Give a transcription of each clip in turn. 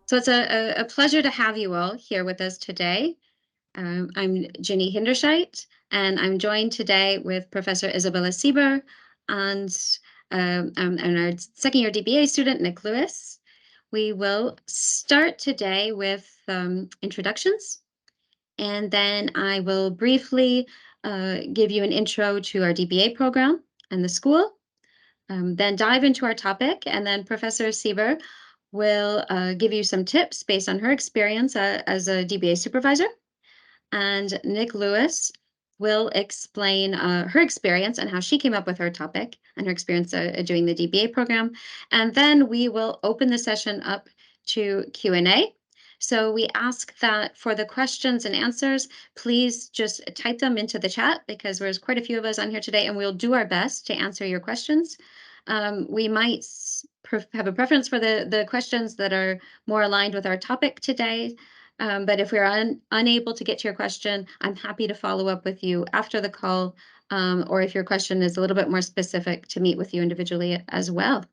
So it's a pleasure to have you all here with us today. I'm Jinnie Hinderscheit, and I'm joined today with Professor Isabella Seeber and our second year DBA student, Nik Lewis. We will start today with introductions, and then I will briefly give you an intro to our DBA program and the school, then dive into our topic, and then Professor Seeber will give you some tips based on her experience as a DBA supervisor. And Nik Lewis will explain her experience and how she came up with her topic and her experience doing the DBA program. And then we will open the session up to Q&A. So we ask that for the questions and answers, please just type them into the chat because there's quite a few of us on here today, and we'll do our best to answer your questions. We might have a preference for the questions that are more aligned with our topic today. But if we're unable to get to your question, I'm happy to follow up with you after the call, or if your question is a little bit more specific, to meet with you individually as well.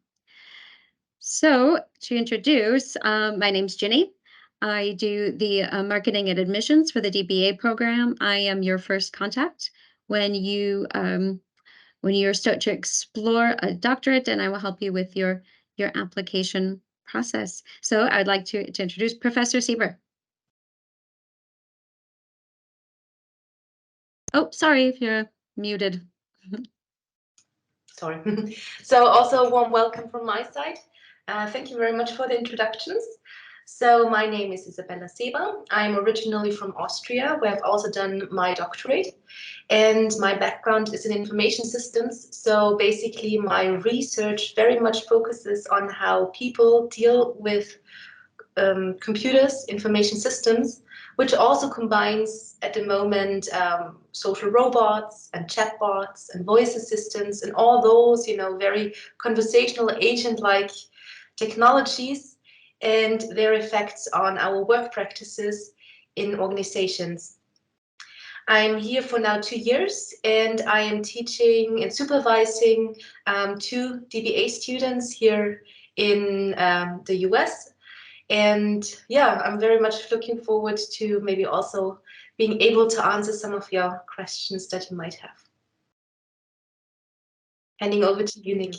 So to introduce, my name's Jinnie. I do the marketing and admissions for the DBA program. I am your first contact when you start to explore a doctorate, and I will help you with your application process. So I'd like to introduce Professor Seeber. Oh, sorry if you're muted. Sorry. So also a warm welcome from my side. Thank you very much for the introductions. So my name is Isabella Seeber. I'm originally from Austria, where I've also done my doctorate. And my background is in information systems. So basically my research very much focuses on how people deal with computers, information systems, which also combines at the moment social robots and chatbots and voice assistants and all those, very conversational agent-like technologies and their effects on our work practices in organizations. I'm here for now 2 years, and I am teaching and supervising 2 DBA students here in the US. And yeah, I'm very much looking forward to maybe also being able to answer some of your questions that you might have. Handing over to you, Nik.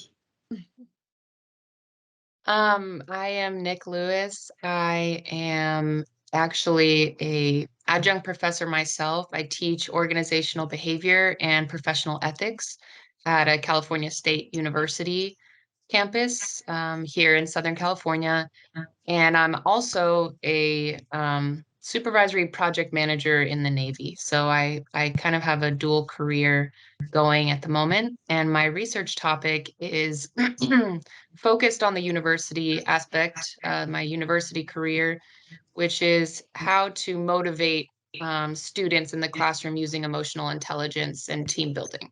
I am Nik Lewis. I am actually a adjunct professor myself. I teach organizational behavior and professional ethics at a California State University campus here in Southern California. And I'm also a supervisory project manager in the Navy. So I kind of have a dual career going at the moment. And my research topic is focused on the university aspect, my university career, which is how to motivate students in the classroom using emotional intelligence and team building.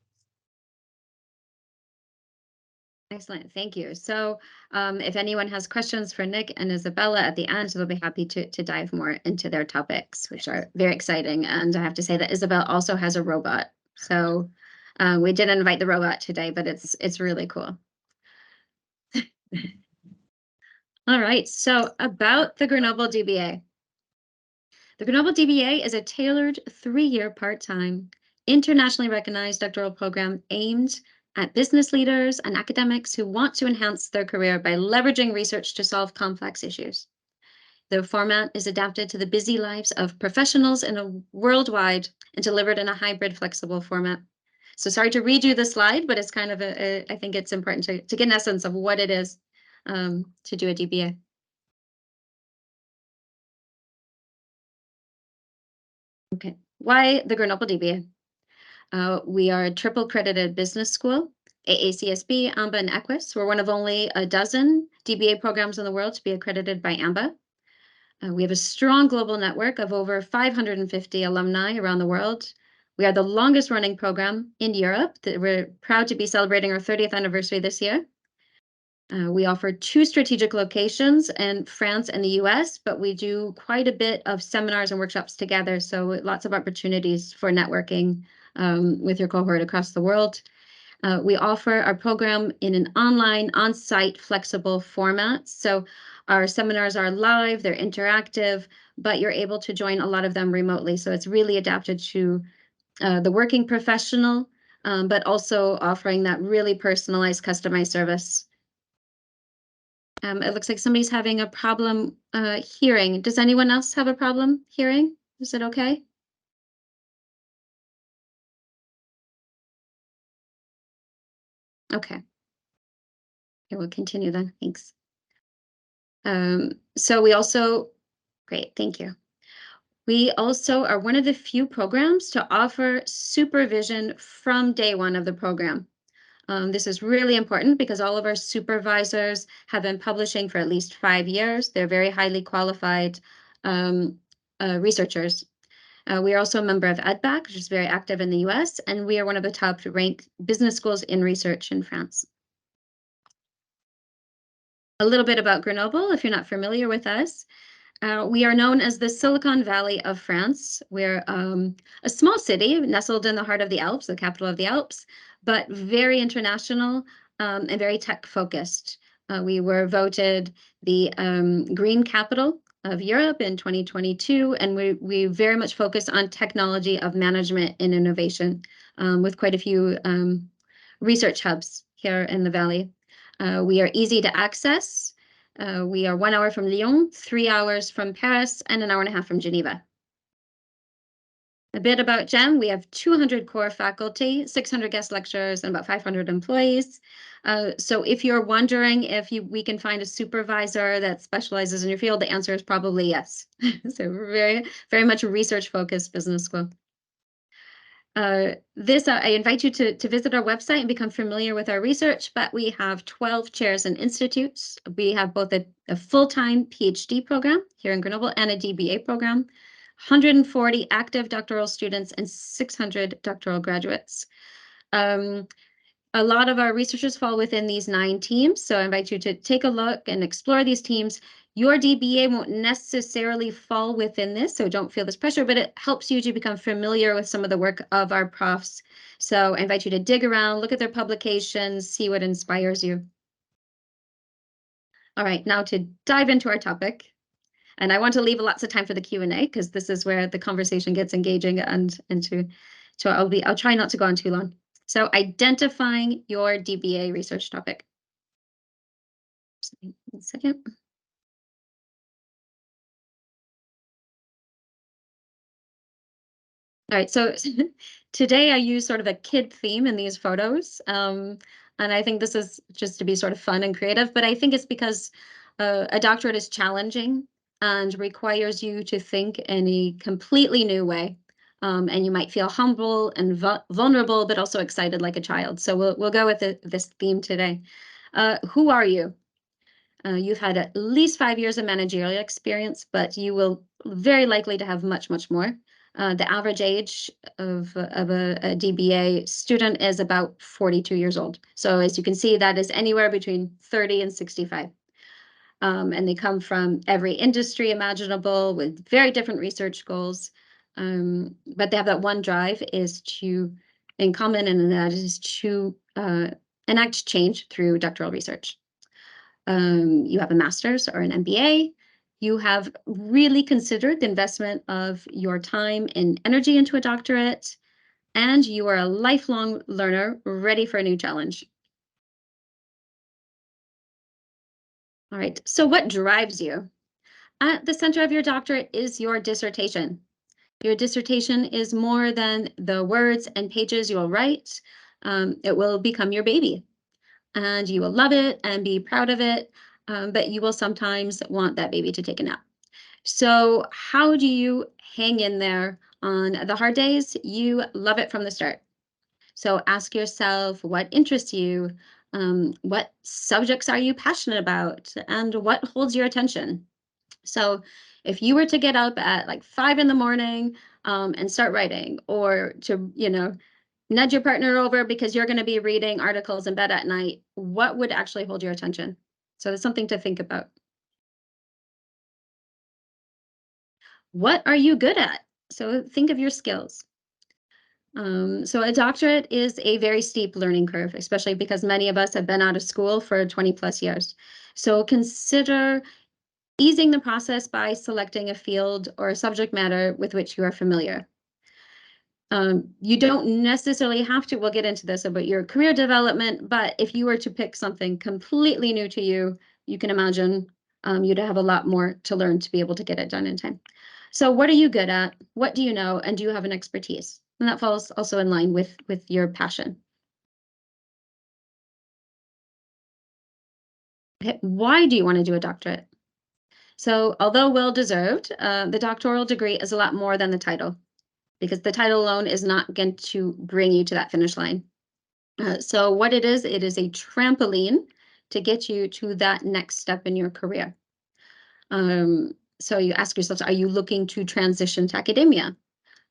Excellent, thank you. So if anyone has questions for Nik and Isabella at the end, they'll be happy to dive more into their topics, which are very exciting. And I have to say that Isabella also has a robot. So we didn't invite the robot today, but it's really cool. All right, so about the Grenoble DBA. The Grenoble DBA is a tailored 3-year part-time, internationally recognized doctoral program aimed at business leaders and academics who want to enhance their career by leveraging research to solve complex issues. The format is adapted to the busy lives of professionals in a worldwide and delivered in a hybrid, flexible format. So sorry to read you the slide, but it's kind of I think it's important to get an essence of what it is to do a DBA. Okay, why the Grenoble DBA? We are a triple credited business school, AACSB, AMBA, and EQUIS. We're one of only a dozen DBA programs in the world to be accredited by AMBA. We have a strong global network of over 550 alumni around the world. We are the longest running program in Europe. We're proud to be celebrating our 30th anniversary this year. We offer 2 strategic locations in France and the US, but we do quite a bit of seminars and workshops together, so lots of opportunities for networking with your cohort across the world. We offer our program in an online, on-site, flexible format. So our seminars are live, they're interactive, but you're able to join a lot of them remotely. So it's really adapted to the working professional, but also offering that really personalized, customized service. It looks like somebody's having a problem hearing. Does anyone else have a problem hearing? Is it okay? Okay. I will continue then. Thanks. So we also, great, thank you. We also are one of the few programs to offer supervision from day one of the program. This is really important because all of our supervisors have been publishing for at least 5 years. They're very highly qualified researchers. We are also a member of EDBAC, which is very active in the US, and we are one of the top ranked business schools in research in France. A little bit about Grenoble, if you're not familiar with us. We are known as the Silicon Valley of France. We're a small city nestled in the heart of the Alps, the capital of the Alps, but very international and very tech-focused. We were voted the green capital of Europe in 2022, and we very much focus on technology of management and innovation with quite a few research hubs here in the Valley. We are easy to access. We are 1 hour from Lyon, 3 hours from Paris, and an hour and a half from Geneva. A bit about GEM, we have 200 core faculty, 600 guest lecturers, and about 500 employees. So if you're wondering if we can find a supervisor that specializes in your field, the answer is probably yes. So we're very much a research-focused business school. I invite you to visit our website and become familiar with our research, but we have 12 chairs and institutes. We have both a full-time PhD program here in Grenoble and a DBA program, 140 active doctoral students and 600 doctoral graduates. A lot of our researchers fall within these 9 teams, so I invite you to take a look and explore these teams. Your DBA won't necessarily fall within this, so don't feel this pressure, but it helps you to become familiar with some of the work of our profs. So I invite you to dig around, look at their publications, see what inspires you. All right, now to dive into our topic. And I want to leave lots of time for the Q&A because this is where the conversation gets engaging so I'll try not to go on too long. So identifying your DBA research topic. Just 1 second. All right, so today I use sort of a kid theme in these photos. And I think this is just to be sort of fun and creative, but I think it's because a doctorate is challenging and requires you to think in a completely new way. And you might feel humble and vulnerable, but also excited like a child. So we'll go with this theme today. Who are you? You've had at least 5 years of managerial experience, but you will very likely to have much, much more. The average age of a DBA student is about 42 years old. So as you can see, that is anywhere between 30 and 65. And they come from every industry imaginable with very different research goals. But they have that one drive in common, and that is to enact change through doctoral research. You have a master's or an MBA. You have really considered the investment of your time and energy into a doctorate, and you are a lifelong learner ready for a new challenge. All right, so what drives you? At the center of your doctorate is your dissertation. Your dissertation is more than the words and pages you will write. It will become your baby, and you will love it and be proud of it, but you will sometimes want that baby to take a nap. So how do you hang in there on the hard days? You love it from the start. So ask yourself what interests you, what subjects are you passionate about, and what holds your attention. So if you were to get up at like 5 in the morning and start writing, or to, nudge your partner over because you're going to be reading articles in bed at night, what would actually hold your attention? So there's something to think about. What are you good at? So think of your skills. So a doctorate is a very steep learning curve, especially because many of us have been out of school for 20 plus years. So consider easing the process by selecting a field or a subject matter with which you are familiar. You don't necessarily have to, we'll get into this about your career development, but if you were to pick something completely new to you, you can imagine you'd have a lot more to learn to be able to get it done in time. So what are you good at? What do you know? And do you have an expertise? And that falls also in line with your passion. Okay, why do you want to do a doctorate? So although well-deserved, the doctoral degree is a lot more than the title, because the title alone is not going to bring you to that finish line. So what it is a trampoline to get you to that next step in your career. So you ask yourself, are you looking to transition to academia?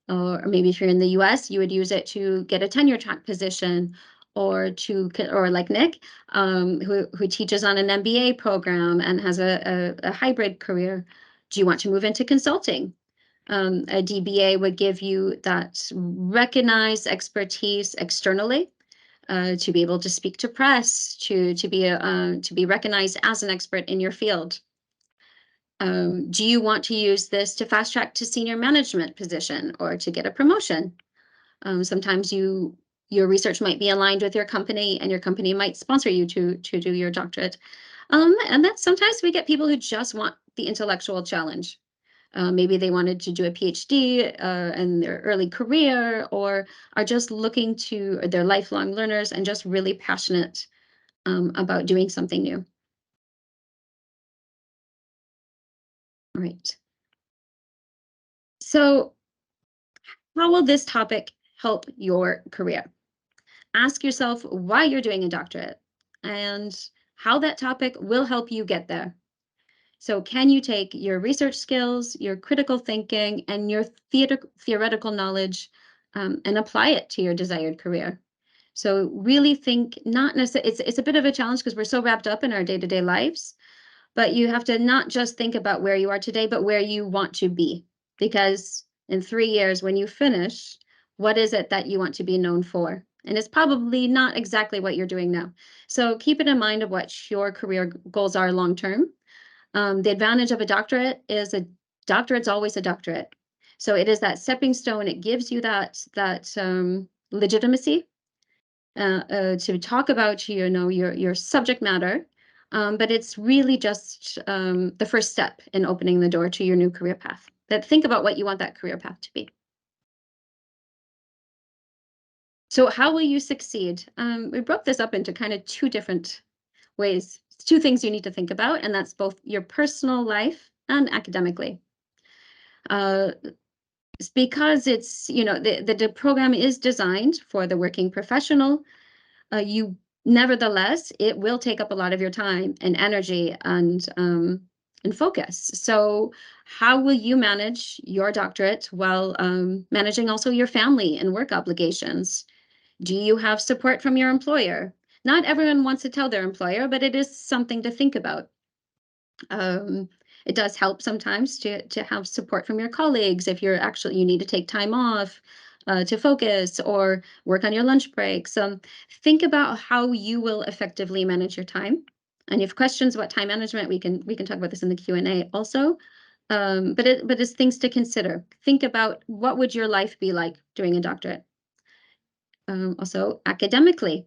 Or maybe if you're in the US, you would use it to get a tenure track position, or like Nik, who teaches on an MBA program and has a hybrid career. Do you want to move into consulting? A DBA would give you that recognized expertise externally, to be able to speak to press, to be recognized as an expert in your field. Do you want to use this to fast track to senior management position or to get a promotion? Sometimes your research might be aligned with your company, and your company might sponsor you to do your doctorate. And then sometimes we get people who just want the intellectual challenge. Maybe they wanted to do a PhD in their early career, or are just looking to, or they're lifelong learners and just really passionate about doing something new. All right. So how will this topic help your career? Ask yourself why you're doing a doctorate and how that topic will help you get there. So can you take your research skills, your critical thinking, and your theoretical knowledge and apply it to your desired career? So really think, not necessarily, it's a bit of a challenge because we're so wrapped up in our day-to-day lives, but you have to not just think about where you are today, but where you want to be. Because in 3 years, when you finish, what is it that you want to be known for? And it's probably not exactly what you're doing now. So keep it in mind of what your career goals are long term. The advantage of a doctorate is a doctorate's always a doctorate. So it is that stepping stone. It gives you that legitimacy to talk about your subject matter, but it's really just the first step in opening the door to your new career path. But think about what you want that career path to be. So how will you succeed? We broke this up into kind of 2 different ways, 2 things you need to think about, and that's both your personal life and academically. It's because it's, the program is designed for the working professional. Nevertheless, it will take up a lot of your time and energy and focus. So how will you manage your doctorate while managing also your family and work obligations? Do you have support from your employer? Not everyone wants to tell their employer, but it is something to think about. It does help sometimes to have support from your colleagues if you need to take time off to focus or work on your lunch breaks. Think about how you will effectively manage your time. And if you have questions about time management, we can talk about this in the Q&A also. But it's things to consider. Think about, what would your life be like doing a doctorate? Also academically.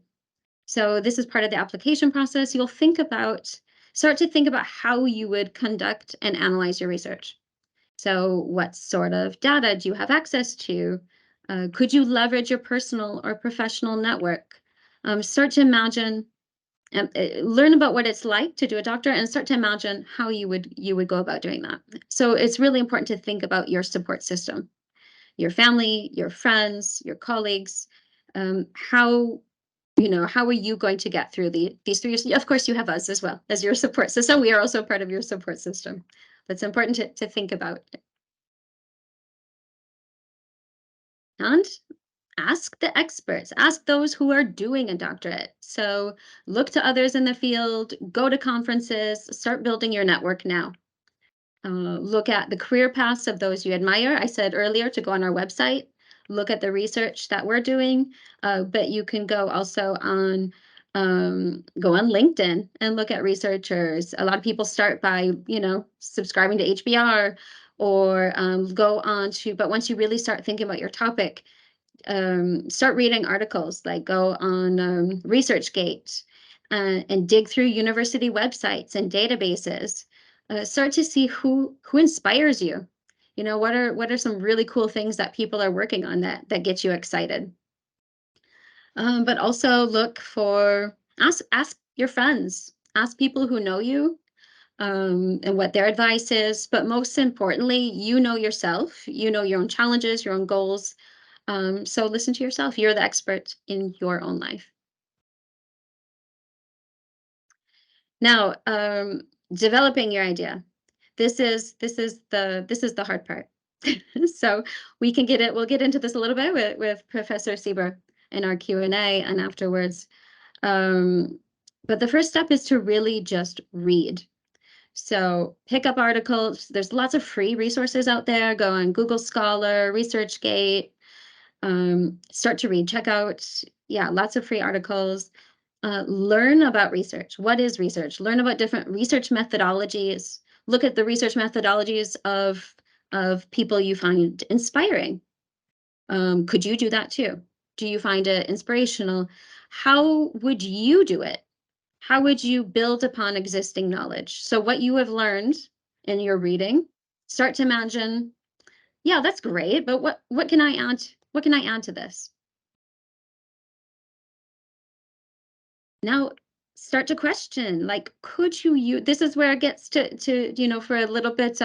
So this is part of the application process. You'll start to think about how you would conduct and analyze your research. So what sort of data do you have access to? Could you leverage your personal or professional network? Start to imagine, learn about what it's like to do a doctorate, and start to imagine how you would go about doing that. So it's really important to think about your support system, your family, your friends, your colleagues. How are you going to get through these 3 years? Of course, you have us as well as your support system. We are also part of your support system. That's important to think about. And ask the experts, ask those who are doing a doctorate. So look to others in the field, go to conferences, start building your network now. Look at the career paths of those you admire. I said earlier to go on our website. look at the research that we're doing, but you can go also on LinkedIn and look at researchers. A lot of people start by, subscribing to HBR or go on to, but once you really start thinking about your topic, start reading articles, like go on ResearchGate and dig through university websites and databases. Start to see who inspires you. What are some really cool things that people are working on that get you excited? But also ask your friends, ask people who know you, and what their advice is. But most importantly, you know yourself, you know your own challenges, your own goals. So listen to yourself. You're the expert in your own life. Now, developing your idea. This is the hard part. So we'll get into this a little bit with Professor Seeber in our Q&A and afterwards. But the first step is to really just read. So pick up articles. There's lots of free resources out there. Go on Google Scholar, ResearchGate, start to read, check out, lots of free articles. Learn about research. What is research? Learn about different research methodologies. Look at the research methodologies of people you find inspiring. Could you do that too? Do you find it inspirational? How would you do it? How would you build upon existing knowledge? So what you have learned in your reading, start to imagine, yeah, that's great, but what can I add? What can I add to this? Now start to question, like, could you use, this is where it gets to for a little bit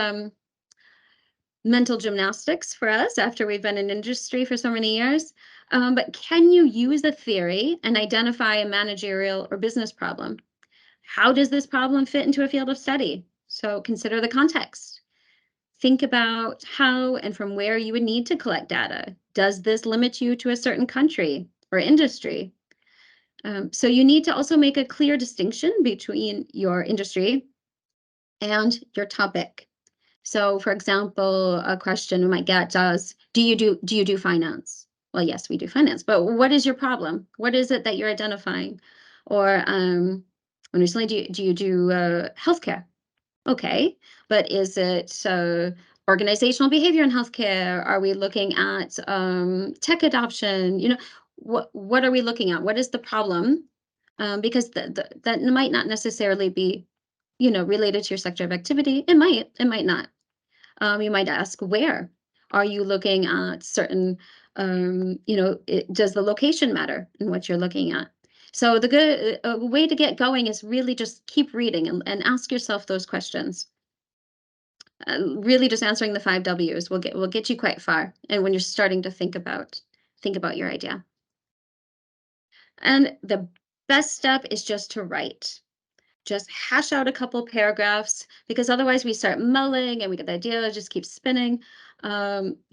mental gymnastics for us after we've been in industry for so many years. But can you use a theory and identify a managerial or business problem? How does this problem fit into a field of study? So consider the context. Think about how and from where you would need to collect data. Does this limit you to a certain country or industry? So you need to also make a clear distinction between your industry and your topic. So, for example, a question we might get is, do you do finance? Well, yes, we do finance, but what is your problem? What is it that you're identifying? Or recently, do you do healthcare? Okay, but is it organizational behavior in healthcare? Are we looking at tech adoption? What are we looking at? What is the problem? Because that might not necessarily be, related to your sector of activity. It might not. You might ask, where? Are you looking at certain, does the location matter in what you're looking at? So the good way to get going is really just keep reading and ask yourself those questions. Really just answering the 5 W's will get you quite far. And when you're starting to think about your idea. And the best step is just to write. Just hash out a couple paragraphs, because otherwise we start mulling and we get the idea, it just keeps spinning.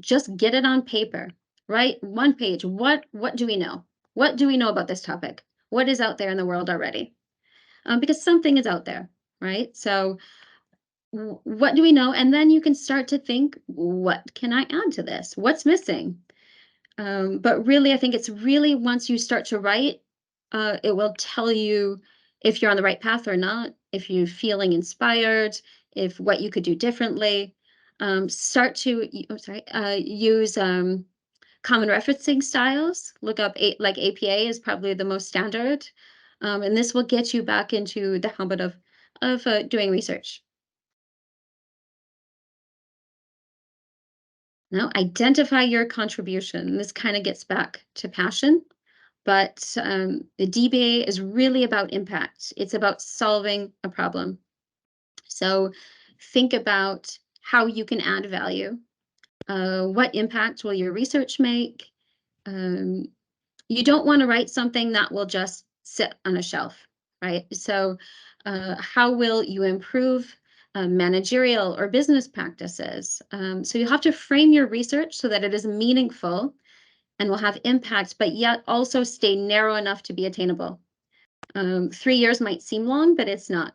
Just get it on paper. Write one page. What do we know? What do we know about this topic? What is out there in the world already? Because something is out there, right? So what do we know? And then you can start to think, what can I add to this? What's missing? But really, I think it's really once you start to write, it will tell you if you're on the right path or not, if you're feeling inspired, if what you could do differently. Start to use common referencing styles. Look up like APA is probably the most standard, and this will get you back into the habit of doing research. Now, identify your contribution. This kind of gets back to passion, but the DBA is really about impact. It's about solving a problem. So think about how you can add value. What impact will your research make? You don't want to write something that will just sit on a shelf, right? So how will you improve managerial or business practices? So you have to frame your research so that it is meaningful and will have impact, but yet also stay narrow enough to be attainable. 3 years might seem long, but it's not,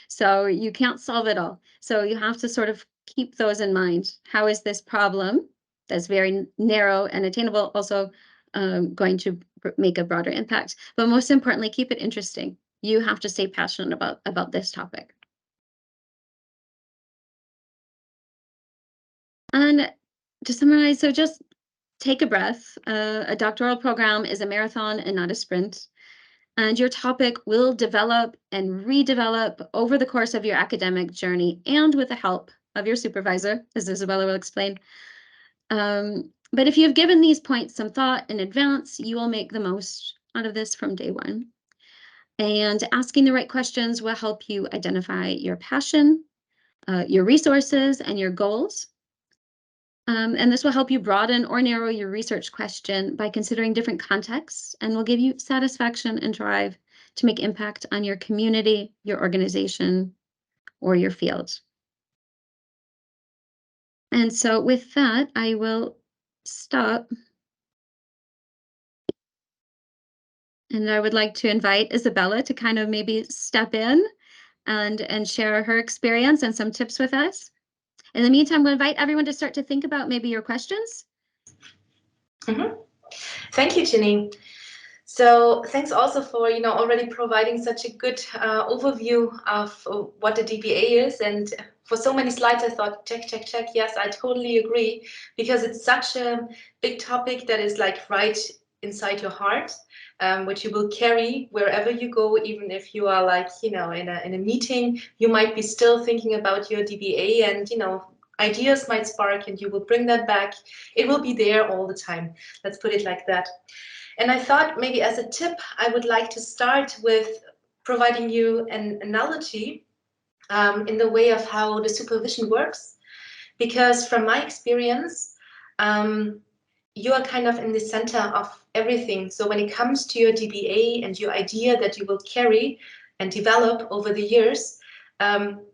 so you can't solve it all. So you have to sort of keep those in mind. How is this problem that's very narrow and attainable, also going to make a broader impact. But most importantly, keep it interesting. You have to stay passionate about this topic. And to summarize, so just take a breath. A doctoral program is a marathon and not a sprint. And your topic will develop and redevelop over the course of your academic journey and with the help of your supervisor, as Isabella will explain. But if you've given these points some thought in advance, you will make the most out of this from day one. And asking the right questions will help you identify your passion, your resources, and your goals. And this will help you broaden or narrow your research question by considering different contexts, and will give you satisfaction and drive to make impact on your community, your organization, or your field. And so with that, I will stop. And I would like to invite Isabella to kind of maybe step in and share her experience and some tips with us. In the meantime, we'll invite everyone to start to think about maybe your questions. Thank you, Jinnie. So thanks also for already providing such a good overview of what the DBA is, and for so many slides I thought check. Yes, I totally agree, because it's such a big topic that is like right inside your heart, which you will carry wherever you go. Even if you are like in a meeting, you might be still thinking about your DBA, and ideas might spark, and you will bring that back. It will be there all the time. Let's put it like that. And I thought maybe as a tip, I would like to start with providing you an analogy in the way of how the supervision works. Because from my experience, you are kind of in the center of everything. So when it comes to your DBA and your idea that you will carry and develop over the years,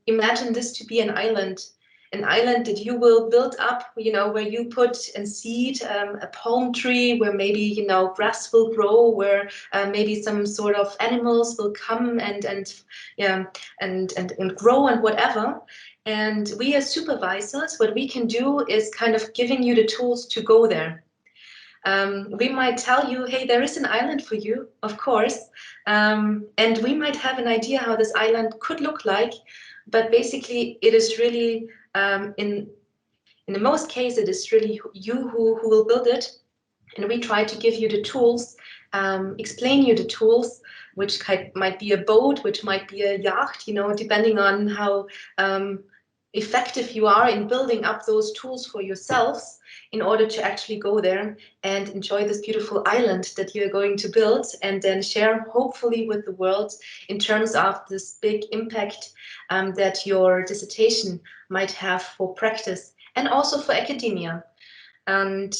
imagine this to be an island that you will build up, where you put and seed a palm tree, where maybe grass will grow, where maybe some sort of animals will come and grow and whatever. And we as supervisors, what we can do is kind of giving you the tools to go there. We might tell you, hey, there is an island for you, of course, and we might have an idea how this island could look like, but basically it is really in the most cases, it is really you who will build it, and we try to give you the tools, explain you the tools, which might be a boat, which might be a yacht, depending on how effective you are in building up those tools for yourselves in order to actually go there and enjoy this beautiful island that you're going to build, and then share hopefully with the world in terms of this big impact that your dissertation might have for practice and also for academia. And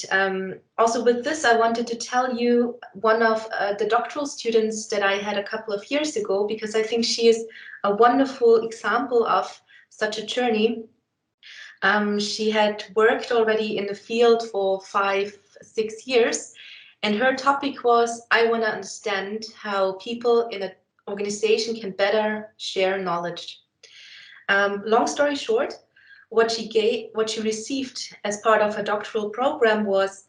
also with this, I wanted to tell you one of the doctoral students that I had a couple of years ago, because I think she is a wonderful example of such a journey. She had worked already in the field for 5-6 years, and her topic was, I want to understand how people in an organization can better share knowledge. Long story short, what she received as part of her doctoral program was,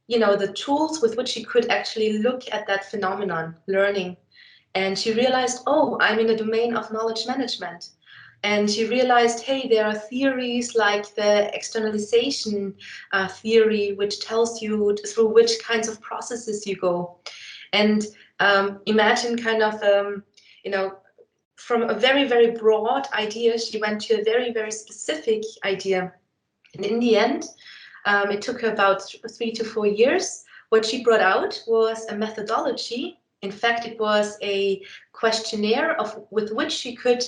the tools with which she could actually look at that phenomenon, learning. And she realized, oh, I'm in the domain of knowledge management. And she realized, hey, there are theories like the externalization theory, which tells you through which kinds of processes you go. And imagine kind of, from a very, very broad idea, she went to a very, very specific idea. And in the end, it took her about 3 to 4 years. What she brought out was a methodology. In fact, it was a questionnaire with which she could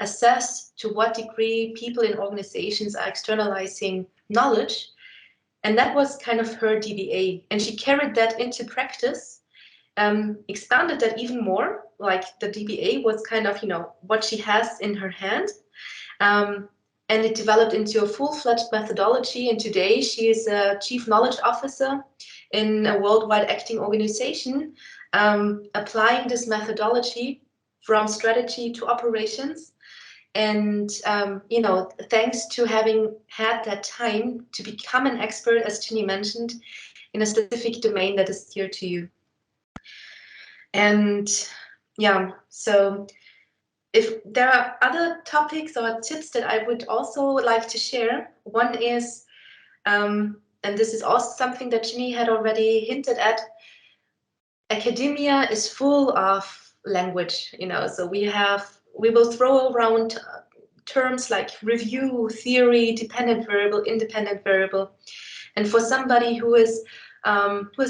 assess to what degree people in organizations are externalizing knowledge. And that was kind of her DBA. And she carried that into practice, expanded that even more, like the DBA was kind of, what she has in her hand. And it developed into a full-fledged methodology. And today she is a chief knowledge officer in a worldwide acting organization, applying this methodology from strategy to operations. And, thanks to having had that time to become an expert, as Jinnie mentioned, in a specific domain that is dear to you. And yeah, so if there are other topics or tips that I would also like to share, one is, and this is also something that Jinnie had already hinted at, academia is full of language, so we will throw around terms like review, theory, dependent variable, independent variable. And for somebody who has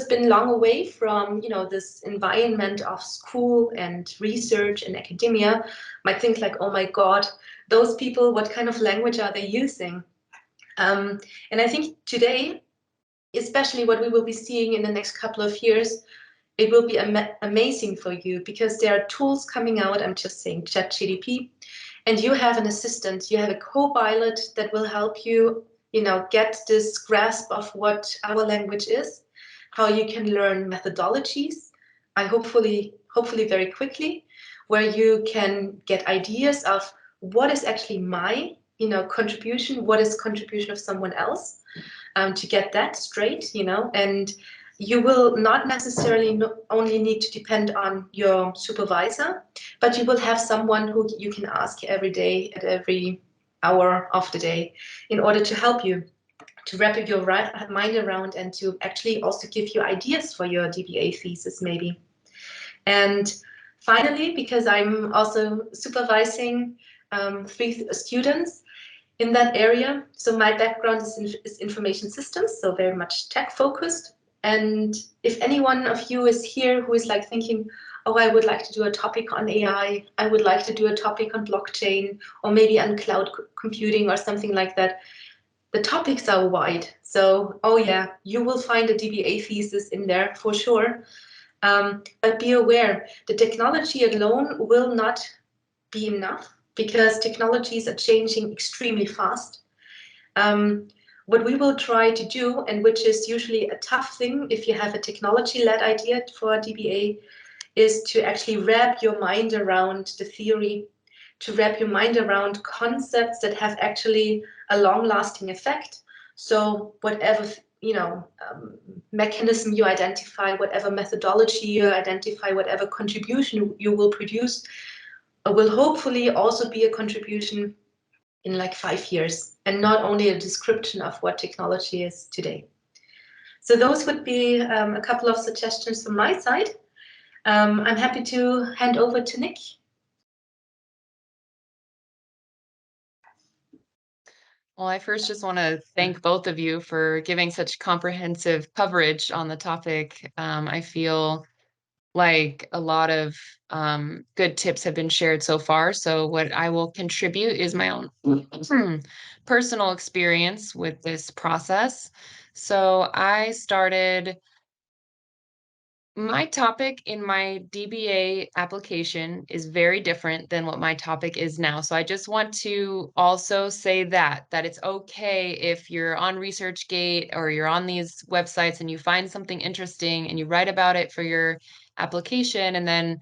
been long away from this environment of school and research and academia, might think like, oh my God, those people, what kind of language are they using? And I think today, especially what we will be seeing in the next couple of years, it will be amazing for you, because there are tools coming out. I'm just saying ChatGPT, and you have an assistant, you have a co-pilot that will help you, get this grasp of what our language is, how you can learn methodologies, and hopefully very quickly, where you can get ideas of what is actually my, contribution, what is contribution of someone else, to get that straight, and you will not necessarily only need to depend on your supervisor, but you will have someone who you can ask every day at every hour of the day in order to help you to wrap your mind around and to actually also give you ideas for your DBA thesis maybe. And finally, because I'm also supervising 3 students in that area, so my background is information systems, so very much tech focused. And if any one of you is here who is like thinking, oh, I would like to do a topic on AI, I would like to do a topic on blockchain, or maybe on cloud computing or something like that, the topics are wide. So, oh yeah, you will find a DBA thesis in there for sure. But be aware, the technology alone will not be enough, because technologies are changing extremely fast. What we will try to do, and which is usually a tough thing if you have a technology-led idea for a DBA, is to actually wrap your mind around the theory, to wrap your mind around concepts that have actually a long-lasting effect. So whatever mechanism you identify, whatever methodology you identify, whatever contribution you will produce, will hopefully also be a contribution in like 5 years, and not only a description of what technology is today. So those would be a couple of suggestions from my side. I'm happy to hand over to Nik. Well, I first just want to thank both of you for giving such comprehensive coverage on the topic. I feel like a lot of good tips have been shared so far. So what I will contribute is my own personal experience with this process. So I started my topic in my DBA application is very different than what my topic is now. So I just want to also say that it's okay if you're on ResearchGate or you're on these websites and you find something interesting and you write about it for your application. And then,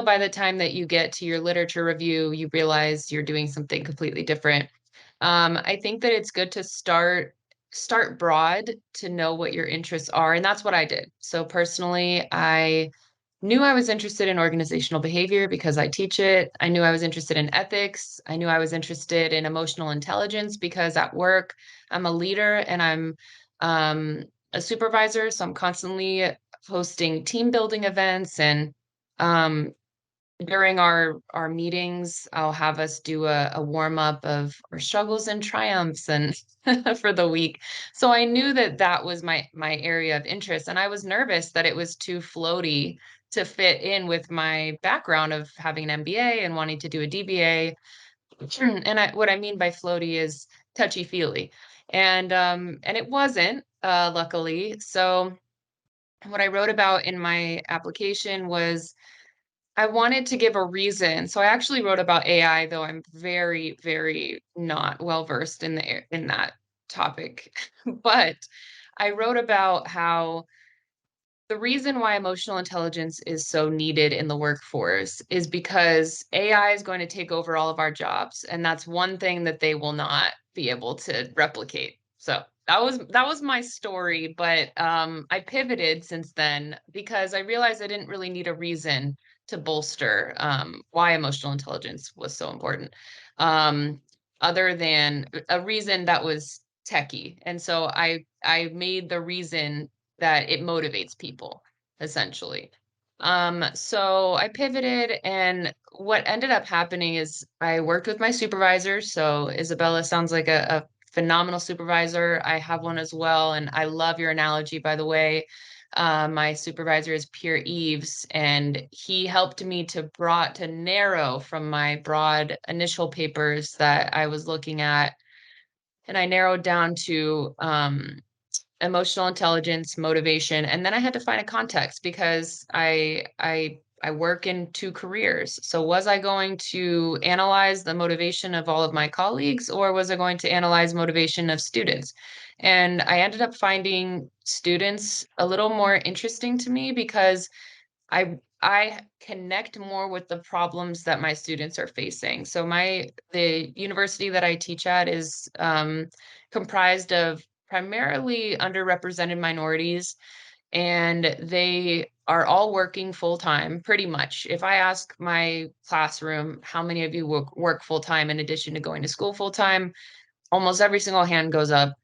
by the time that you get to your literature review, you realize you're doing something completely different. I think that it's good to start broad to know what your interests are. And that's what I did. So personally, I knew I was interested in organizational behavior because I teach it. I knew I was interested in ethics. I knew I was interested in emotional intelligence because at work, I'm a leader and I'm a supervisor. So I'm constantly hosting team building events, and um, during our meetings, I'll have us do a warm up of our struggles and triumphs and for the week. So I knew that was my area of interest, and I was nervous that it was too floaty to fit in with my background of having an MBA and wanting to do a DBA. And what I mean by floaty is touchy feely, and it wasn't, luckily. So what I wrote about in my application was I wanted to give a reason. So I actually wrote about AI, though I'm very, very not well versed in that topic. But I wrote about how the reason why emotional intelligence is so needed in the workforce is because AI is going to take over all of our jobs, and that's one thing that they will not be able to replicate. So that was my story, but I pivoted since then because I realized I didn't really need a reason to bolster why emotional intelligence was so important, other than a reason that was techie. And so I made the reason that it motivates people, essentially. So I pivoted, and what ended up happening is I worked with my supervisor. So Isabella sounds like a phenomenal supervisor. I have one as well, and I love your analogy, by the way. My supervisor is Pierre Eves, and he helped me to narrow from my broad initial papers that I was looking at, and I narrowed down to emotional intelligence, motivation, and then I had to find a context because I work in two careers. So was I going to analyze the motivation of all of my colleagues, or was I going to analyze motivation of students? And I ended up finding students a little more interesting to me because I connect more with the problems that my students are facing. So the university that I teach at is comprised of primarily underrepresented minorities, and they are all working full time pretty much. If I ask my classroom, how many of you work full time in addition to going to school full time, almost every single hand goes up.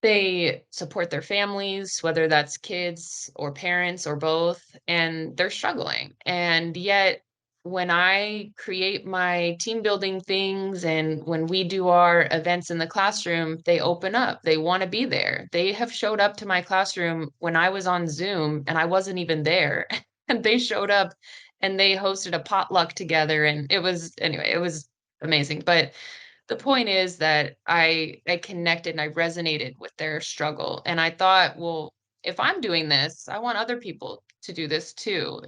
They support their families, whether that's kids or parents or both, and they're struggling. And yet, when I create my team building things and when we do our events in the classroom, they open up. They want to be there. They have showed up to my classroom when I was on Zoom and I wasn't even there. And they showed up and they hosted a potluck together. And anyway, it was amazing. But the point is that I connected and I resonated with their struggle. And I thought, well, if I'm doing this, I want other people to do this too.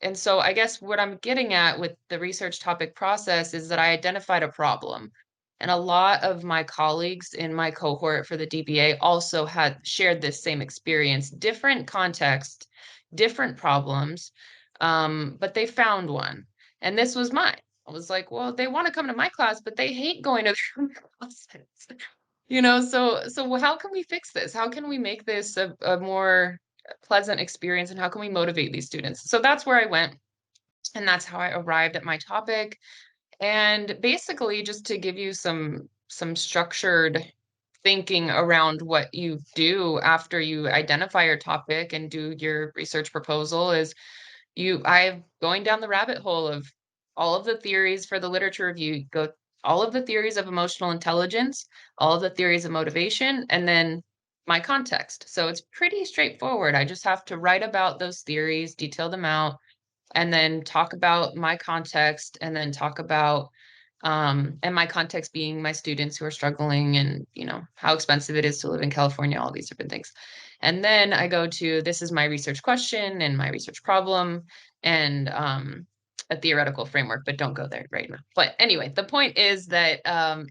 And so I guess what I'm getting at with the research topic process is that I identified a problem. And a lot of my colleagues in my cohort for the DBA also had shared this same experience, different context, different problems, but they found one. And this was mine. I was like, well, they want to come to my class, but they hate going to their classes. So how can we fix this? How can we make this a more pleasant experience, and how can we motivate these students? So that's where I went, and that's how I arrived at my topic. And basically, just to give you some structured thinking around what you do after you identify your topic and do your research proposal is I've going down the rabbit hole of all of the theories for the literature review, go all of the theories of emotional intelligence, all of the theories of motivation, and then my context. So it's pretty straightforward. I just have to write about those theories, detail them out, and then talk about my context, and then talk about and my context being my students who are struggling, and how expensive it is to live in California, all these different things. And then I go to, this is my research question and my research problem, and a theoretical framework, but don't go there right now. But anyway, the point is that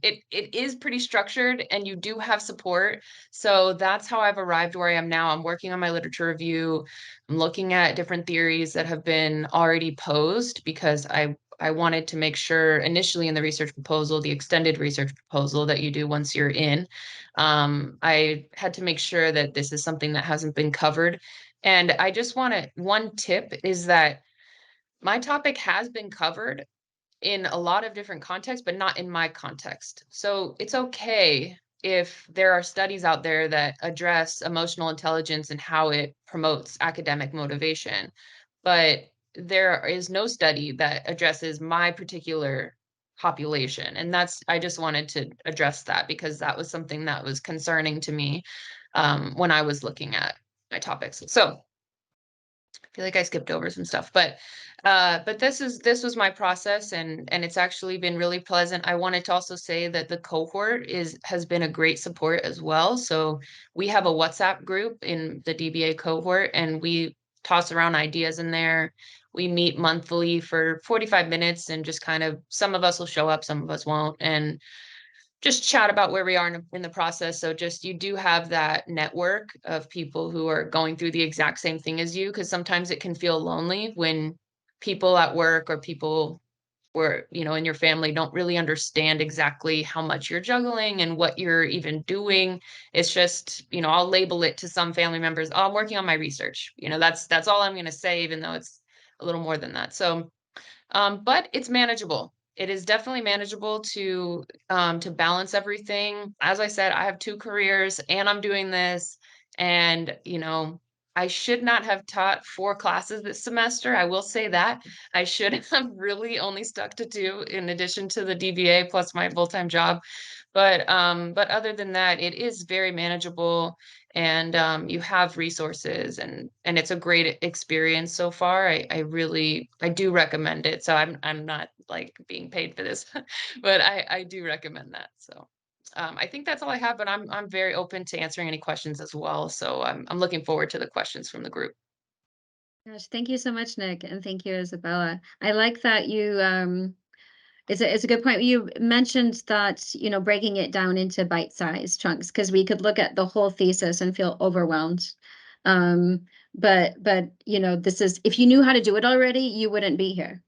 it is pretty structured, and you do have support. So that's how I've arrived where I am now. I'm working on my literature review. I'm looking at different theories that have been already posed because I wanted to make sure initially in the research proposal, the extended research proposal that you do once you're in, I had to make sure that this is something that hasn't been covered. And I just one tip is that my topic has been covered in a lot of different contexts, but not in my context. So it's okay if there are studies out there that address emotional intelligence and how it promotes academic motivation, but there is no study that addresses my particular population. And I just wanted to address that because that was something that was concerning to me when I was looking at my topics. So I feel like I skipped over some stuff, but this was my process, and it's actually been really pleasant. I wanted to also say that the cohort has been a great support as well. So we have a WhatsApp group in the DBA cohort, and we toss around ideas in there. We meet monthly for 45 minutes, and just kind of, some of us will show up, some of us won't, and just chat about where we are in the process. So just you do have that network of people who are going through the exact same thing as you, because sometimes it can feel lonely when people at work or people where, you know, in your family don't really understand exactly how much you're juggling and what you're even doing. It's just, you know, I'll label it to some family members, oh, I'm working on my research. You know, that's all I'm going to say, even though it's a little more than that. So but it's manageable. It is definitely manageable to balance everything. As I said, I have 2 careers and I'm doing this, and you know, I should not have taught 4 classes this semester. I will say that. I should have really only stuck to 2 in addition to the DBA plus my full-time job. But other than that, it is very manageable, and you have resources, and it's a great experience so far. I do recommend it. So I'm not like being paid for this, but I do recommend that. So I think that's all I have, but I'm very open to answering any questions as well. So I'm looking forward to the questions from the group. Gosh, thank you so much, Nick, and thank you, Isabella. I like that you it's a good point. You mentioned that, you know, breaking it down into bite-sized chunks, because we could look at the whole thesis and feel overwhelmed. But you know, this is, if you knew how to do it already, you wouldn't be here.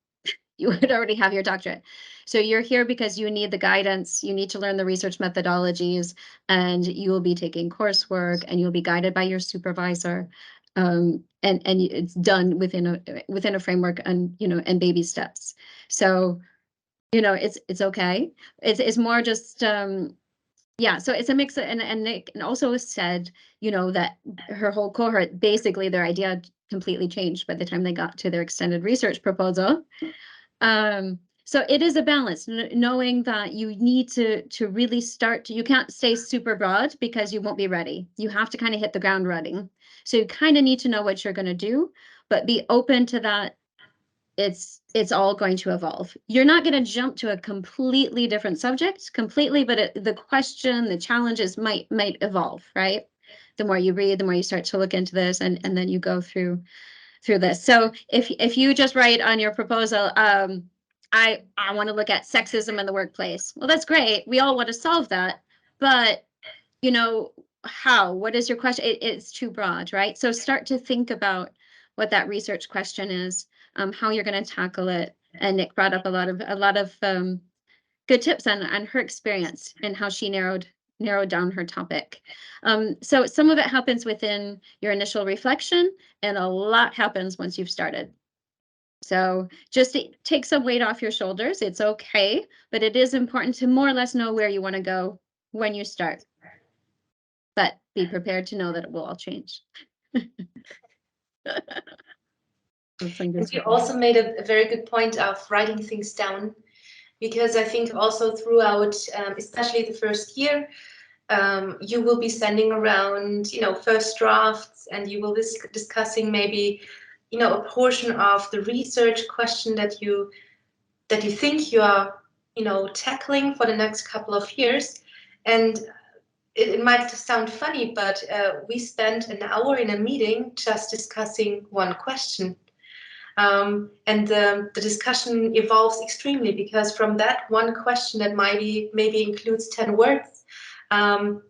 You would already have your doctorate. So you're here because you need the guidance, you need to learn the research methodologies, and you will be taking coursework, and you'll be guided by your supervisor. And it's done within a framework, and you know, and baby steps. So you know, it's okay. It's more just yeah, so it's a mix of, and Nick also said, you know, that her whole cohort, basically their idea completely changed by the time they got to their extended research proposal. So it is a balance, knowing that you need to really start. You can't stay super broad because you won't be ready. You have to kind of hit the ground running. So you kind of need to know what you're going to do, but be open to that. It's all going to evolve. You're not going to jump to a completely different subject completely, but the question, the challenges might evolve, right? The more you read, the more you start to look into this, and then you go through this. So if you just write on your proposal, I want to look at sexism in the workplace. Well, that's great. We all want to solve that, but you know, how? What is your question? It's too broad, right? So start to think about what that research question is, how you're going to tackle it. And Nick brought up a lot of good tips on her experience and how she narrowed down her topic. So some of it happens within your initial reflection, and a lot happens once you've started. So just take some weight off your shoulders. It's okay, but it is important to more or less know where you want to go when you start. But be prepared to know that it will all change. And you also made a very good point of writing things down, because I think also throughout, especially the first year, you will be sending around, you know, first drafts, and you will be discussing maybe, you know, a portion of the research question that you think you are, you know, tackling for the next couple of years. And it might sound funny, but we spent an hour in a meeting just discussing one question. And the discussion evolves extremely, because from that one question that maybe includes 10 words, all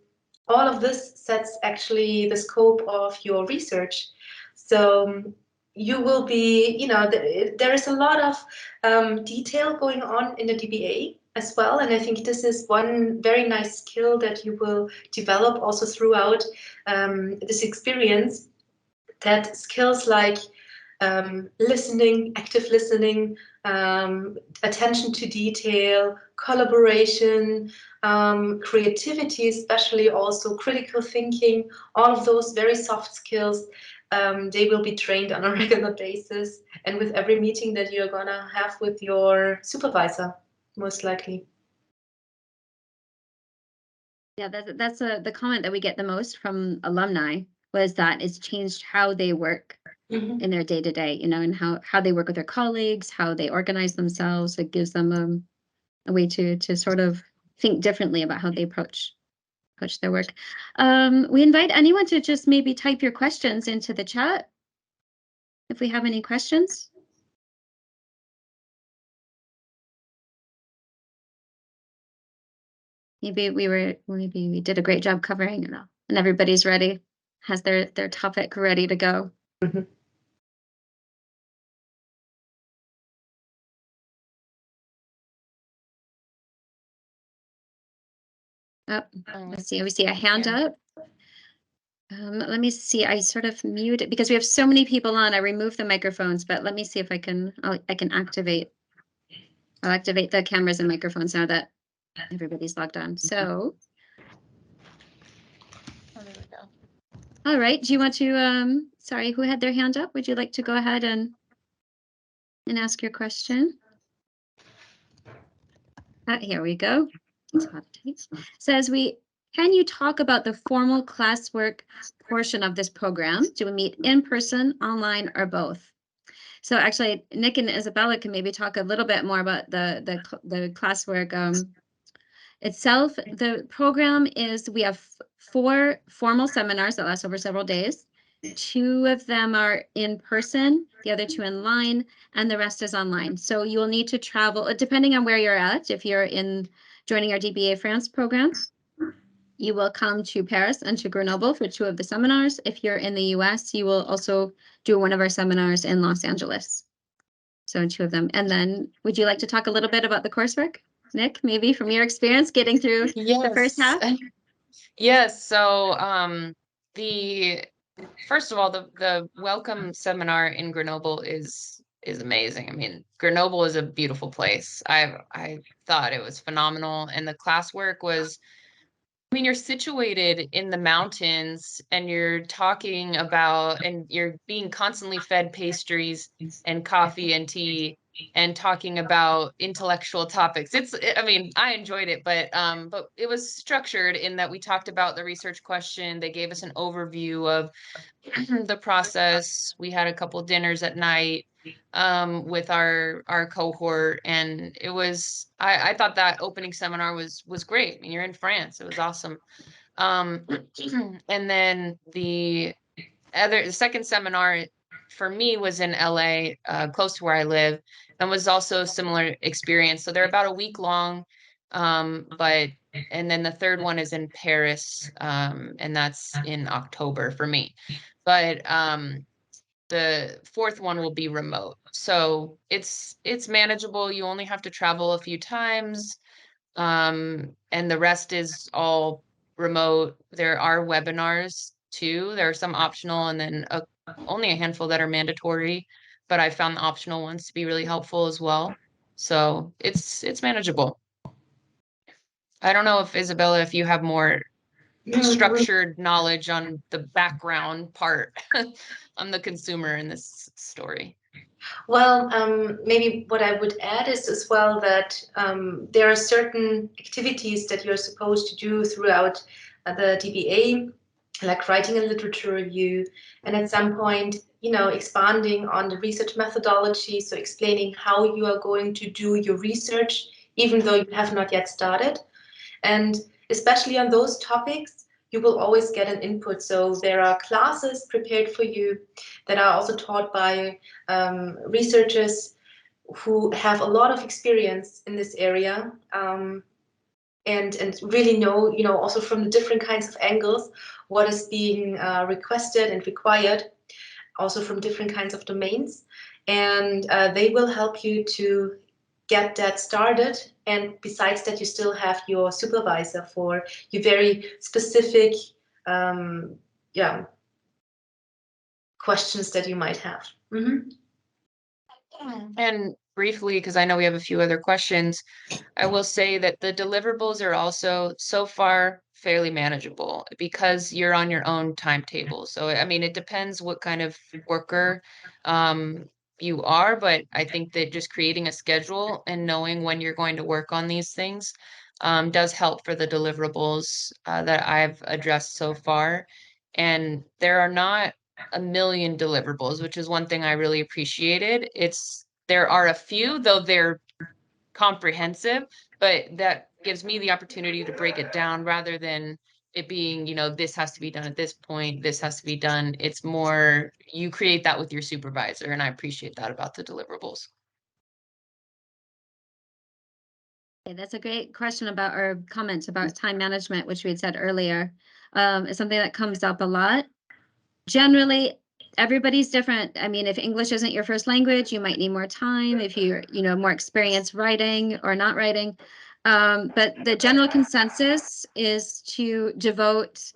of this sets actually the scope of your research. So you will be, you know, there is a lot of detail going on in the DBA as well. And I think this is one very nice skill that you will develop also throughout this experience, that skills like listening, active listening, attention to detail, collaboration, creativity, especially also critical thinking, all of those very soft skills, they will be trained on a regular basis, and with every meeting that you're gonna have with your supervisor, most likely. Yeah, that's the comment that we get the most from alumni, was that it's changed how they work in their day-to-day, you know, and how they work with their colleagues, how they organize themselves. It gives them a way to sort of think differently about how they approach their work. We invite anyone to just maybe type your questions into the chat if we have any questions. maybe we did a great job covering it all, and everybody's ready, has their topic ready to go. Mhm. Oh, let's see. We see a hand up. Let me see. I sort of muted because we have so many people on. I removed the microphones, but let me see if I can. I can activate. I'll activate the cameras and microphones now that everybody's logged on. So, Oh, there we go. all right. Do you want to? Sorry, who had their hand up? Would you like to go ahead and ask your question? Here we go. Says can you talk about the formal classwork portion of this program? Do we meet in person, online, or both? So actually, Nik and Isabella can maybe talk a little bit more about the classwork itself. The program is, we have 4 formal seminars that last over several days. 2 of them are in person, the other 2 online, and the rest is online. So you will need to travel, depending on where you're at. If you're joining our DBA France program, you will come to Paris and to Grenoble for 2 of the seminars. If you're in the US, you will also do one of our seminars in Los Angeles. So 2 of them. And then would you like to talk a little bit about the coursework, Nik, maybe from your experience getting through the first half? Yes. So first of all, the welcome seminar in Grenoble is amazing. I mean, Grenoble is a beautiful place. I thought it was phenomenal, and the classwork was, I mean, you're situated in the mountains and you're talking about, and you're being constantly fed pastries and coffee and tea and talking about intellectual topics. I mean, I enjoyed it, but it was structured in that we talked about the research question. They gave us an overview of the process. We had a couple dinners at night with our cohort, and it was, I thought that opening seminar was great. I mean, you're in France. It was awesome. And then the second seminar for me was in LA, close to where I live, and was also a similar experience. So they're about a week long, and then the third one is in Paris, and that's in October for me. But the fourth one will be remote. So it's manageable. You only have to travel a few times. And the rest is all remote. There are webinars too. There are some optional, and then only a handful that are mandatory, but I found the optional ones to be really helpful as well. So it's manageable. I don't know if Isabella, if you have more structured knowledge on the background part. I'm the consumer in this story. Well, maybe what I would add is as well that there are certain activities that you're supposed to do throughout the DBA, like writing a literature review, and at some point, expanding on the research methodology, so explaining how you are going to do your research, even though you have not yet started. And especially on those topics, you will always get an input. So there are classes prepared for you that are also taught by researchers who have a lot of experience in this area, and really know, also from the different kinds of angles, what is being requested and required, also from different kinds of domains. And they will help you to get that started. And besides that, you still have your supervisor for your very specific questions that you might have. Mm-hmm. And briefly, because I know we have a few other questions, I will say that the deliverables are also so far fairly manageable because you're on your own timetable. So, I mean, it depends what kind of worker you are, but I think that just creating a schedule and knowing when you're going to work on these things does help for the deliverables that I've addressed so far. And there are not a million deliverables, which is one thing I really appreciated. There are a few, though they're comprehensive, but that gives me the opportunity to break it down rather than it being, this has to be done at this point, this has to be done. It's more, you create that with your supervisor, and I appreciate that about the deliverables. Okay, that's a great question about, or comment about time management, which we had said earlier. It's something that comes up a lot. Generally, everybody's different. I mean, if English isn't your first language, you might need more time. If you're, more experienced writing or not writing. But the general consensus is to devote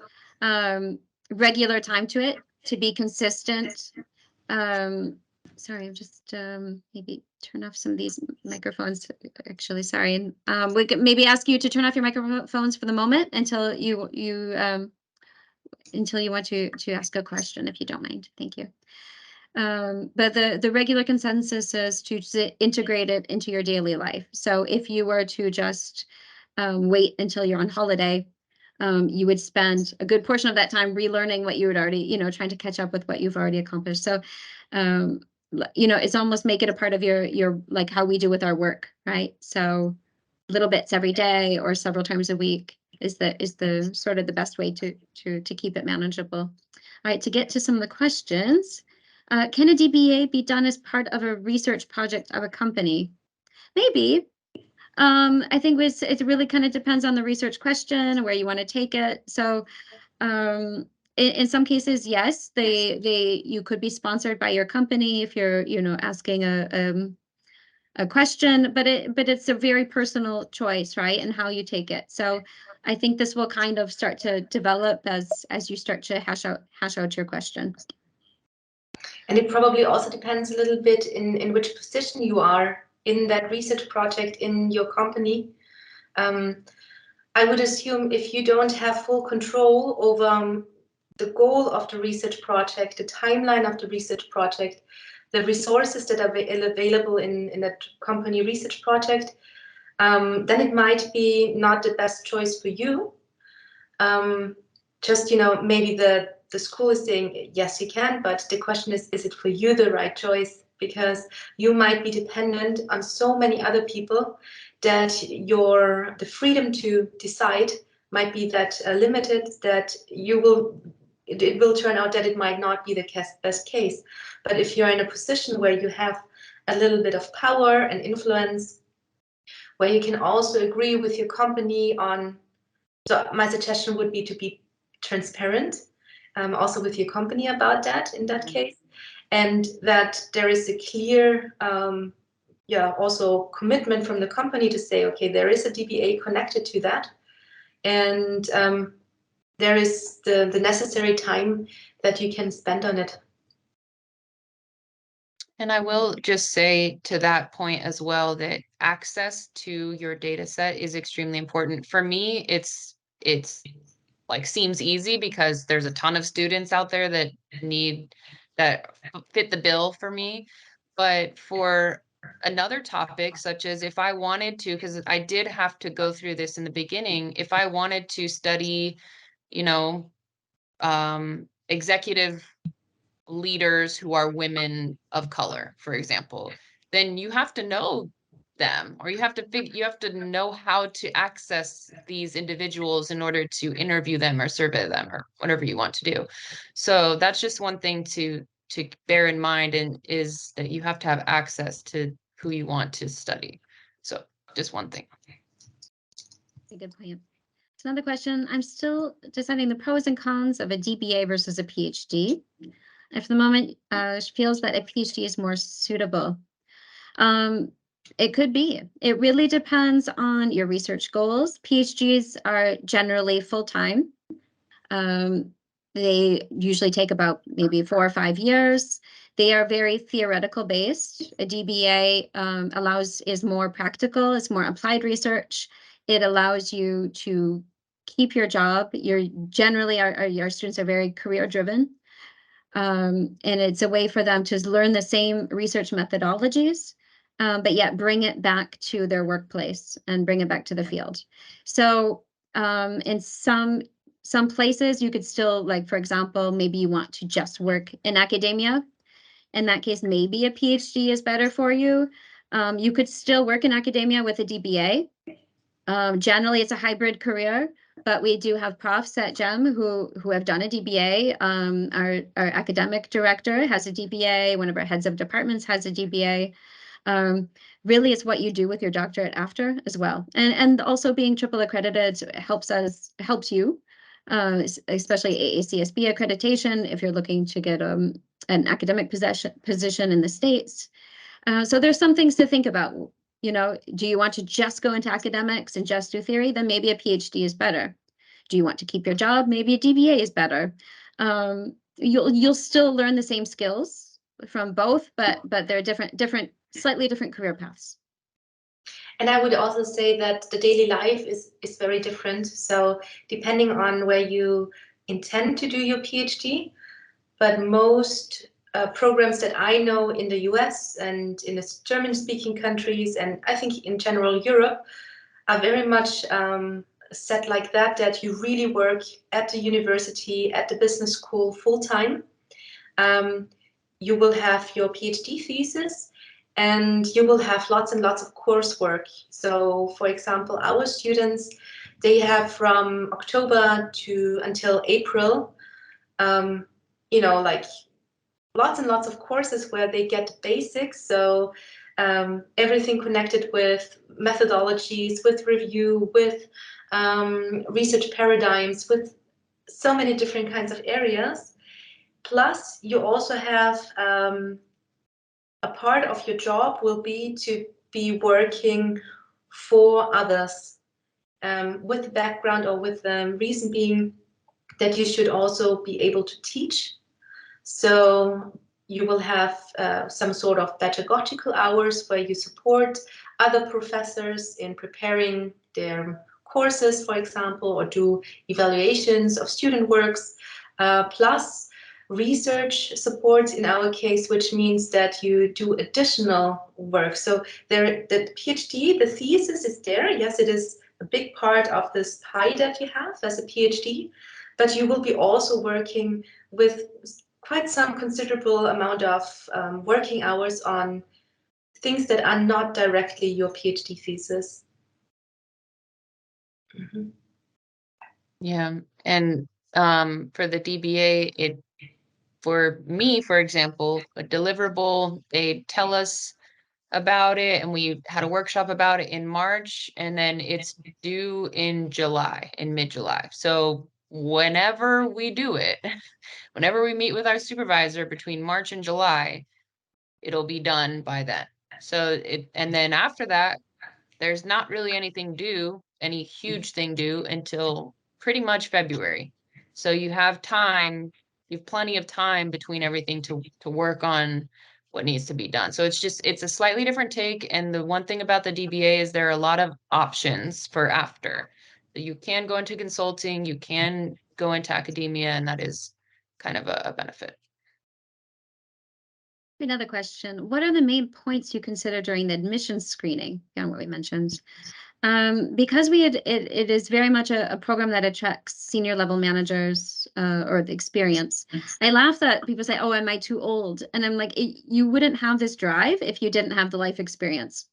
regular time to it, to be consistent. Sorry, I'm just maybe turn off some of these microphones. Actually, sorry. We could maybe ask you to turn off your microphones for the moment until you want to ask a question, if you don't mind. Thank you. But the regular consensus is to integrate it into your daily life. So if you were to just wait until you're on holiday, you would spend a good portion of that time relearning what you had already, trying to catch up with what you've already accomplished. So, it's almost make it a part of your like how we do with our work, right? So little bits every day or several times a week is the sort of the best way to keep it manageable. All right, to get to some of the questions, can a DBA be done as part of a research project of a company? Maybe. I think it really kind of depends on the research question, where you want to take it. So in some cases, yes, you could be sponsored by your company if you're, asking a question, but it's a very personal choice, right? And how you take it. So I think this will kind of start to develop as you start to hash out your question. And it probably also depends a little bit in which position you are in that research project in your company. I would assume if you don't have full control over the goal of the research project, the timeline of the research project, the resources that are available in that company research project, then it might be not the best choice for you. Just, maybe the school is saying, yes, you can, but the question is it for you the right choice? Because you might be dependent on so many other people that the freedom to decide might be that limited, that it will turn out that it might not be the best case. But if you're in a position where you have a little bit of power and influence, where you can also agree with your company on, so my suggestion would be to be transparent also with your company about that in that case, and that there is a clear also commitment from the company to say, okay, there is a DBA connected to that, and there is the necessary time that you can spend on it. And I will just say to that point as well that access to your data set is extremely important. For me, it's like seems easy because there's a ton of students out there that fit the bill for me. But for another topic, such as if I wanted to, because I did have to go through this in the beginning, if I wanted to study, executive leaders who are women of color, for example, then you have to know them, or you have to know how to access these individuals in order to interview them or survey them or whatever you want to do. So that's just one thing to bear in mind, and is that you have to have access to who you want to study. So just one thing. A good point. So another question, I'm still deciding the pros and cons of a DBA versus a PhD. And for the moment, she feels that a PhD is more suitable. It could be. It really depends on your research goals. PhDs are generally full-time. They usually take about maybe 4 or 5 years. They are very theoretical based. A DBA is more practical, it's more applied research. It allows you to keep your job. Generally, our students are very career driven. And it's a way for them to learn the same research methodologies, but yet bring it back to their workplace and bring it back to the field. So in some places you could still, like, for example, maybe you want to just work in academia. In that case, maybe a PhD is better for you. You could still work in academia with a DBA. Generally, it's a hybrid career, but we do have profs at GEM who have done a DBA. Our academic director has a DBA. One of our heads of departments has a DBA. really it's what you do with your doctorate after as well. And also being triple accredited helps you, especially AACSB accreditation if you're looking to get an academic position in the States. So there's some things to think about. You know, do you want to just go into academics and just do theory? Then maybe a PhD is better. Do you want to keep your job? Maybe a DBA is better. You'll still learn the same skills from both, but they're slightly different career paths. And I would also say that the daily life is very different. So depending on where you intend to do your PhD, but most programs that I know in the US and in the German-speaking countries, and I think in general Europe, are very much set like that you really work at the university, at the business school full-time. You will have your PhD thesis, and you will have lots and lots of coursework. So, for example, our students, they have from October to until April, you know, like lots and lots of courses where they get basics. So everything connected with methodologies, with review, with research paradigms, with so many different kinds of areas. Plus, you also have a part of your job will be to be working for others with background or with the reason being that you should also be able to teach. So you will have some sort of pedagogical hours where you support other professors in preparing their courses, for example, or do evaluations of student works, plus research support in our case, which means that you do additional work. So the PhD, the thesis is there. Yes, it is a big part of this pie that you have as a PhD, but you will be also working with quite some considerable amount of working hours on things that are not directly your PhD thesis. Mm-hmm. Yeah, and for the DBA, for me, for example, a deliverable, they tell us about it, and we had a workshop about it in March, and then it's due in July, in mid-July. So whenever we do it, whenever we meet with our supervisor between March and July, it'll be done by then. So and then after that, there's not really anything due, any huge thing due until pretty much February. So you have time, you have plenty of time between everything to work on what needs to be done. So it's a slightly different take. And the one thing about the DBA is there are a lot of options for after. So you can go into consulting, you can go into academia, and that is kind of a benefit. Another question. What are the main points you consider during the admissions screening? Again, what we mentioned. Because it is very much a program that attracts senior level managers or the experience. I laugh that people say, oh, am I too old? And I'm like, you wouldn't have this drive if you didn't have the life experience.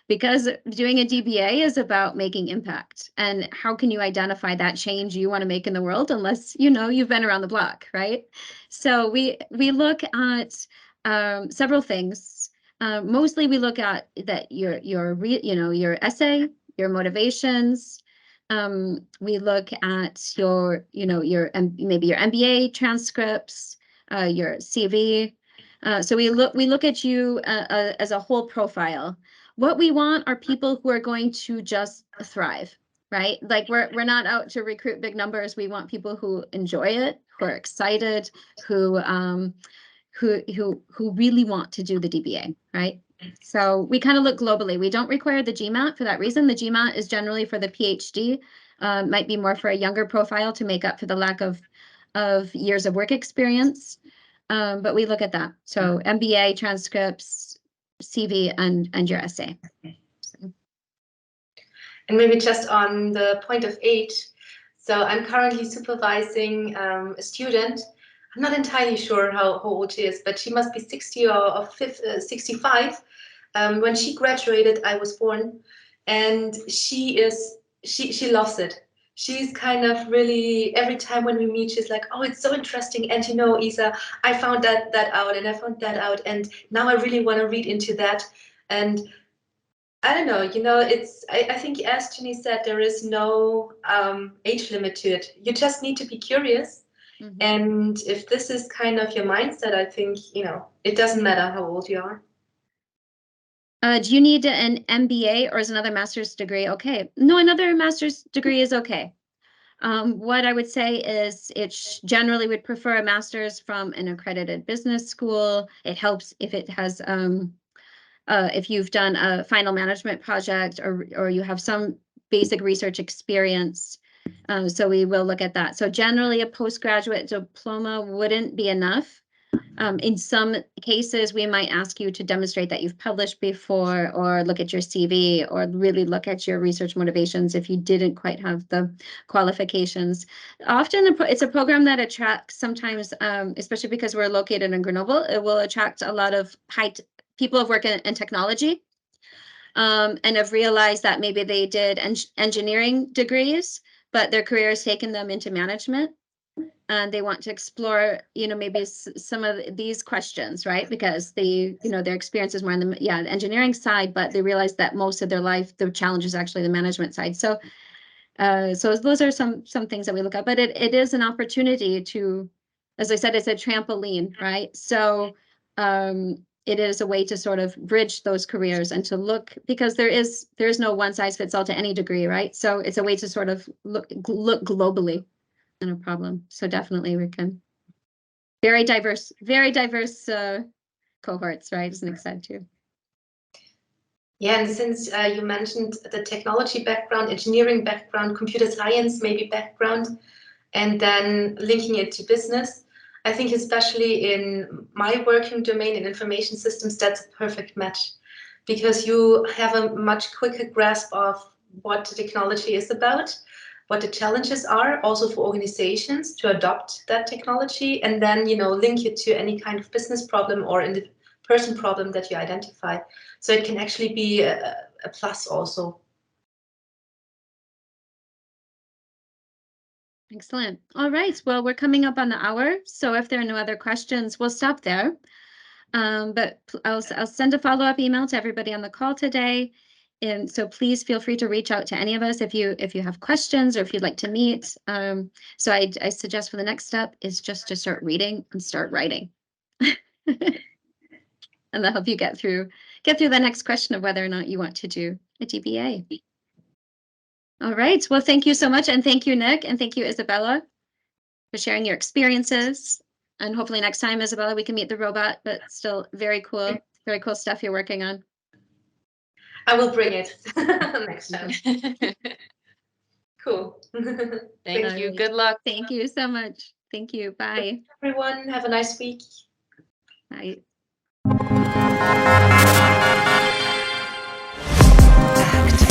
Because doing a DBA is about making impact. And how can you identify that change you want to make in the world unless you've been around the block, right? So we look at several things. Mostly we look at that your essay, your motivations. We look at maybe your MBA transcripts, your CV. So we look at you as a whole profile. What we want are people who are going to just thrive, right? Like we're not out to recruit big numbers. We want people who enjoy it, who are excited, who really want to do the DBA, right? So we kind of look globally. We don't require the GMAT for that reason. The GMAT is generally for the PhD, might be more for a younger profile to make up for the lack of years of work experience. But we look at that. So MBA transcripts, CV, and your essay. And maybe just on the point of age. So I'm currently supervising a student. I'm not entirely sure how old she is, but she must be 60 or 65. When she graduated, I was born, and she loves it. She's kind of really, every time when we meet, she's like, oh, it's so interesting. And Isa, I found that out, and I found that out, and now I really want to read into that. And I don't know, I think as Jinnie said, there is no age limit to it. You just need to be curious. Mhm. And if this is kind of your mindset, I think, it doesn't matter how old you are. Do you need an MBA or is another master's degree okay? No, another master's degree is okay. What I would say is generally would prefer a master's from an accredited business school. It helps if it has if you've done a final management project or you have some basic research experience. So we will look at that. So generally a postgraduate diploma wouldn't be enough. In some cases, we might ask you to demonstrate that you've published before or look at your CV or really look at your research motivations if you didn't quite have the qualifications. Often it's a program that attracts sometimes, especially because we're located in Grenoble, it will attract a lot of people who work in technology and have realized that maybe they did engineering degrees, but their career has taken them into management. And they want to explore, maybe some of these questions, right? Because their experience is more on the engineering side, but they realize that most of their life, the challenge is actually the management side. So, those are some things that we look at, but it is an opportunity to, as I said, it's a trampoline, right? So, it is a way to sort of bridge those careers and to look, because there is no one size fits all to any degree, right? So it's a way to sort of look globally. No problem. So definitely we can. Very diverse cohorts, right? As Nik said too. Yeah, and since you mentioned the technology background, engineering background, computer science maybe background, and then linking it to business, I think especially in my working domain in information systems, that's a perfect match because you have a much quicker grasp of what the technology is about, what the challenges are also for organizations to adopt that technology, and then link it to any kind of business problem or in the person problem that you identify. So it can actually be a plus also. Excellent. All right. Well, we're coming up on the hour. So if there are no other questions, we'll stop there. But I'll send a follow-up email to everybody on the call today. And so please feel free to reach out to any of us if you have questions or if you'd like to meet. So I suggest for the next step is just to start reading and start writing. And that'll help you get through the next question of whether or not you want to do a DBA. All right. Well, thank you so much. And thank you, Nik. And thank you, Isabella, for sharing your experiences. And hopefully next time, Isabella, we can meet the robot, but still very cool stuff you're working on. I will bring it next time. Cool. Thank you. Good luck. Thank you so much. Thank you. Bye. Everyone, have a nice week. Bye. Act